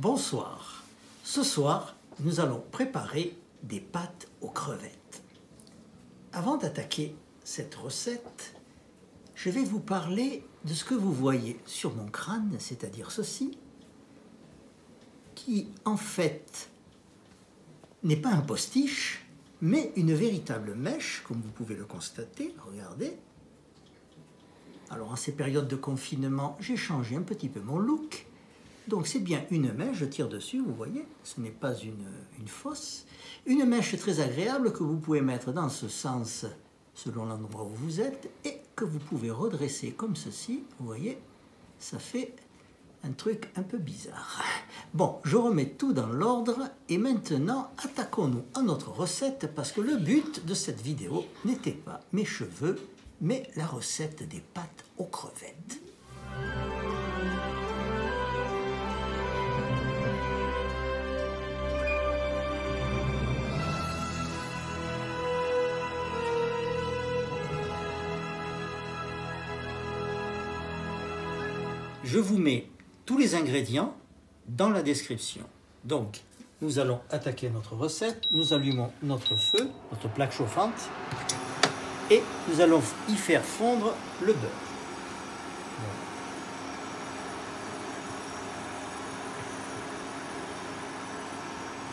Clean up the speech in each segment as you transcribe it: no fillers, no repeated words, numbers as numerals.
Bonsoir. Ce soir, nous allons préparer des pâtes aux crevettes. Avant d'attaquer cette recette, je vais vous parler de ce que vous voyez sur mon crâne, c'est-à-dire ceci, qui en fait n'est pas un postiche, mais une véritable mèche, comme vous pouvez le constater. Regardez. Alors en ces périodes de confinement, j'ai changé un petit peu mon look. Donc c'est bien une mèche, je tire dessus, vous voyez, ce n'est pas une fosse. Une mèche très agréable que vous pouvez mettre dans ce sens selon l'endroit où vous êtes et que vous pouvez redresser comme ceci, vous voyez, ça fait un truc un peu bizarre. Bon, je remets tout dans l'ordre et maintenant attaquons-nous à notre recette parce que le but de cette vidéo n'était pas mes cheveux, mais la recette des pâtes aux crevettes. Je vous mets tous les ingrédients dans la description. Donc, nous allons attaquer notre recette. Nous allumons notre feu, notre plaque chauffante, et nous allons y faire fondre le beurre.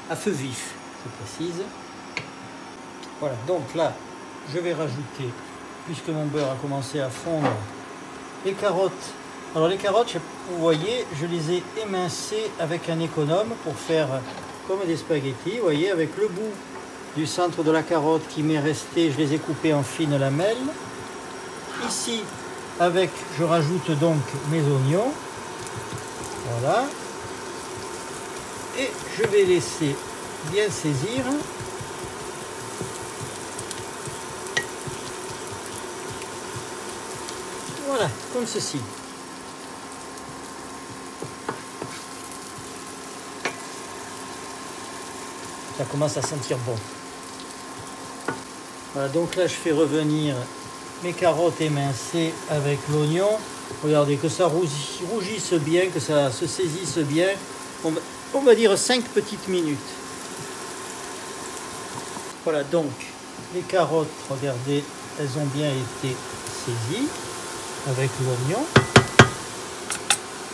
Voilà. À feu vif, je précise. Voilà, donc là, je vais rajouter, puisque mon beurre a commencé à fondre, les carottes. Alors les carottes, vous voyez, je les ai émincées avec un économe pour faire comme des spaghettis. Vous voyez, avec le bout du centre de la carotte qui m'est resté, je les ai coupées en fines lamelles. Ici, je rajoute donc mes oignons. Voilà. Et je vais laisser bien saisir. Voilà, comme ceci. Ça commence à sentir bon. Voilà, donc là je fais revenir mes carottes émincées avec l'oignon. Regardez que ça rougisse bien, que ça se saisisse bien. On va dire 5 petites minutes. Voilà, donc les carottes, regardez, elles ont bien été saisies avec l'oignon.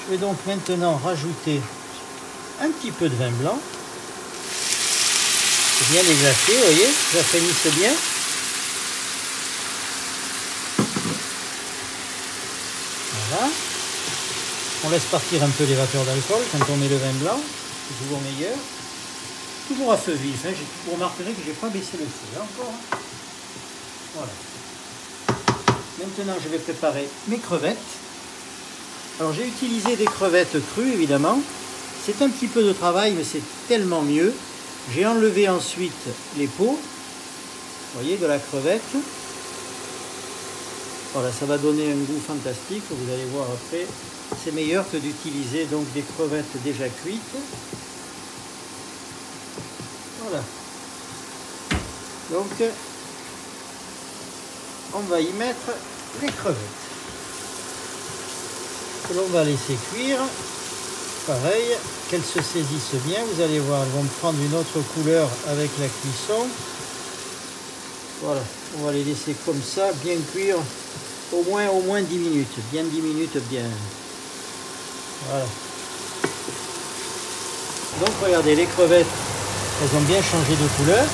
Je vais donc maintenant rajouter un petit peu de vin blanc. Bien les glacer, vous voyez, j'affinisse bien. Voilà. On laisse partir un peu les vapeurs d'alcool quand on met le vin blanc, c'est toujours meilleur. Toujours à feu vif, hein. Vous remarquerez que je n'ai pas baissé le feu, hein, encore. Voilà. Maintenant, je vais préparer mes crevettes. Alors, j'ai utilisé des crevettes crues, évidemment. C'est un petit peu de travail, mais c'est tellement mieux. J'ai enlevé ensuite les peaux, vous voyez, de la crevette. Voilà, ça va donner un goût fantastique, vous allez voir après. C'est meilleur que d'utiliser donc des crevettes déjà cuites. Voilà. Donc, on va y mettre les crevettes que l'on va laisser cuire. Pareil, qu'elles se saisissent bien, vous allez voir, elles vont prendre une autre couleur avec la cuisson. Voilà, on va les laisser comme ça, bien cuire, au moins 10 minutes, bien 10 minutes, bien. Voilà. Donc regardez, les crevettes, elles ont bien changé de couleur.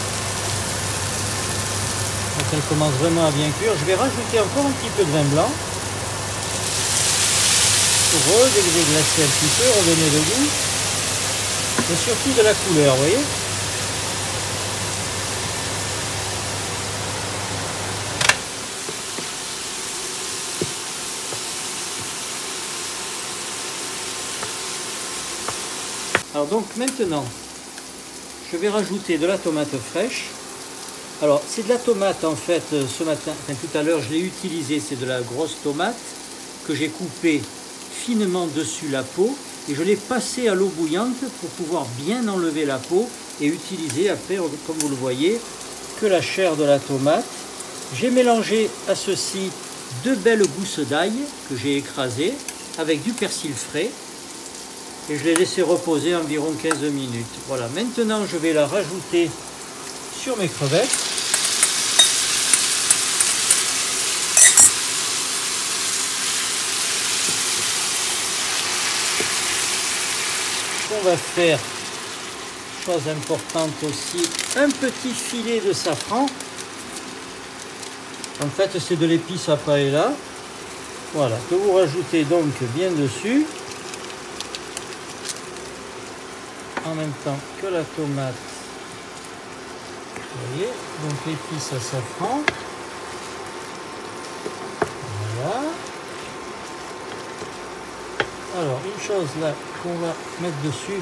Donc elles commencent vraiment à bien cuire. Je vais rajouter encore un petit peu de vin blanc. Déglacer un petit peu, redonner le goût et surtout de la couleur, vous voyez. Alors donc maintenant, je vais rajouter de la tomate fraîche. Alors c'est de la tomate en fait, ce matin, enfin, tout à l'heure je l'ai utilisée, c'est de la grosse tomate que j'ai coupée finement dessus la peau et je l'ai passée à l'eau bouillante pour pouvoir bien enlever la peau et utiliser après, comme vous le voyez, que la chair de la tomate. J'ai mélangé à ceci 2 belles gousses d'ail que j'ai écrasées avec du persil frais. et je l'ai laissé reposer environ 15 minutes. Voilà, maintenant je vais la rajouter sur mes crevettes. On va faire, chose importante aussi, un petit filet de safran. En fait, c'est de l'épice à paella. Voilà, que vous rajoutez donc bien dessus. En même temps que la tomate. Vous voyez, donc l'épice à safran. Voilà. Alors, une chose là qu'on va mettre dessus,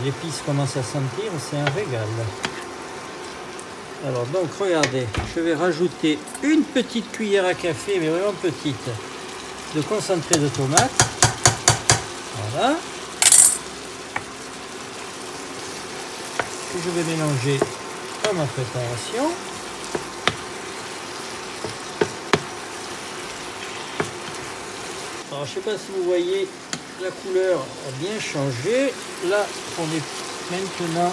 l'épice commence à sentir, c'est un régal. Alors, donc, regardez, je vais rajouter une petite cuillère à café, mais vraiment petite, de concentré de tomate. Voilà. Que je vais mélanger dans ma préparation. Alors, je ne sais pas si vous voyez, la couleur a bien changé. Là, on est maintenant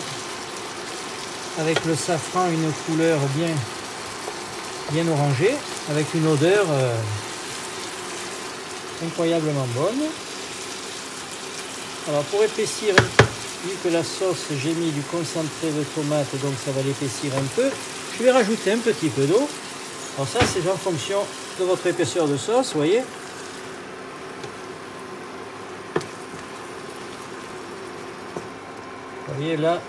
avec le safran, une couleur bien orangée, avec une odeur incroyablement bonne. Alors, pour épaissir, vu que la sauce, j'ai mis du concentré de tomate, donc ça va l'épaissir un peu, je vais rajouter un petit peu d'eau. Alors ça, c'est en fonction de votre épaisseur de sauce, vous voyez. Vous voyez là,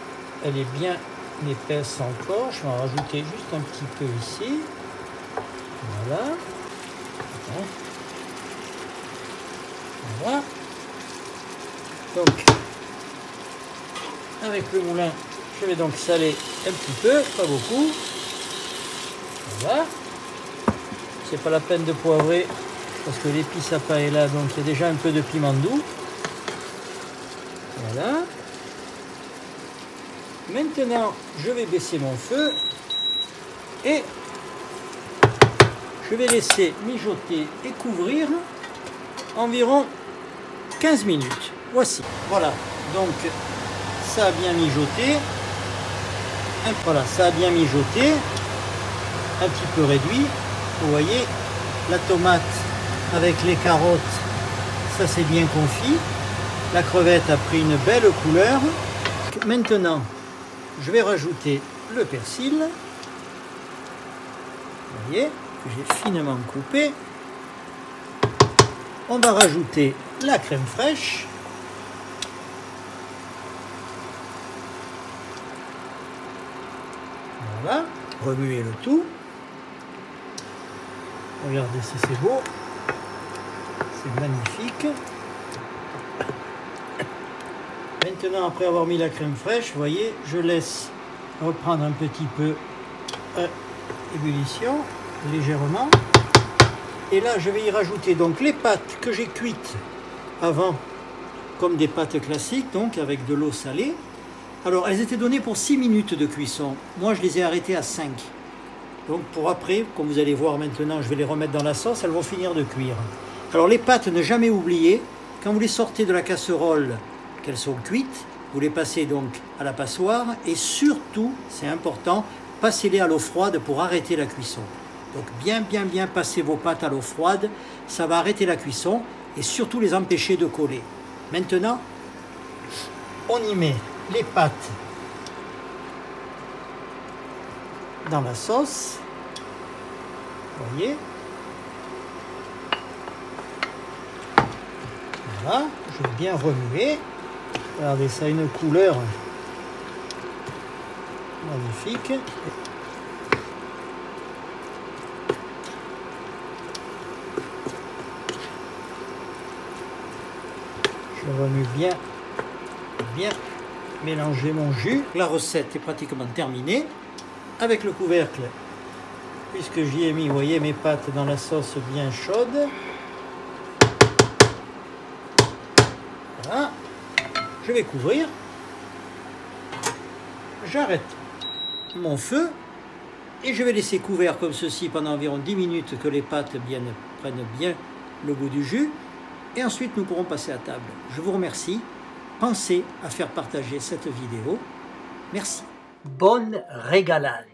elle est bien épaisse encore. Je vais en rajouter juste un petit peu ici. Voilà. Voilà. Donc, avec le moulin, je vais donc saler un petit peu, pas beaucoup. Voilà. C'est pas la peine de poivrer parce que l'épice à paella, donc il y a déjà un peu de piment doux. Voilà. Maintenant, je vais baisser mon feu et je vais laisser mijoter et couvrir environ 15 minutes. Voici. Voilà. Donc, ça a bien mijoté. Voilà, ça a bien mijoté. Un petit peu réduit. Vous voyez, la tomate avec les carottes, ça s'est bien confit. La crevette a pris une belle couleur. Maintenant, je vais rajouter le persil, vous voyez, que j'ai finement coupé. On va rajouter la crème fraîche. Voilà, remuer le tout. Regardez si c'est beau, c'est magnifique. Maintenant, après avoir mis la crème fraîche, vous voyez, je laisse reprendre un petit peu ébullition, légèrement. Et là, je vais y rajouter donc les pâtes que j'ai cuites avant, comme des pâtes classiques, donc avec de l'eau salée. Alors, elles étaient données pour 6 minutes de cuisson. Moi, je les ai arrêtées à 5. Donc, pour après, comme vous allez voir maintenant, je vais les remettre dans la sauce, elles vont finir de cuire. Alors, les pâtes, ne jamais oublier, quand vous les sortez de la casserole, qu'elles sont cuites, vous les passez donc à la passoire et surtout, c'est important, passez-les à l'eau froide pour arrêter la cuisson. Donc bien passer vos pâtes à l'eau froide, ça va arrêter la cuisson et surtout les empêcher de coller. Maintenant, on y met les pâtes dans la sauce, vous voyez. Voilà, je vais bien remuer. Regardez, ça a une couleur magnifique. Je remue bien mélanger mon jus. La recette est pratiquement terminée. Avec le couvercle, puisque j'y ai mis, vous voyez, mes pâtes dans la sauce bien chaude. Voilà. Je vais couvrir. J'arrête mon feu et je vais laisser couvert comme ceci pendant environ 10 minutes que les pâtes prennent bien le goût du jus. Et ensuite, nous pourrons passer à table. Je vous remercie. pensé à faire partager cette vidéo. Merci. Bonne régalade.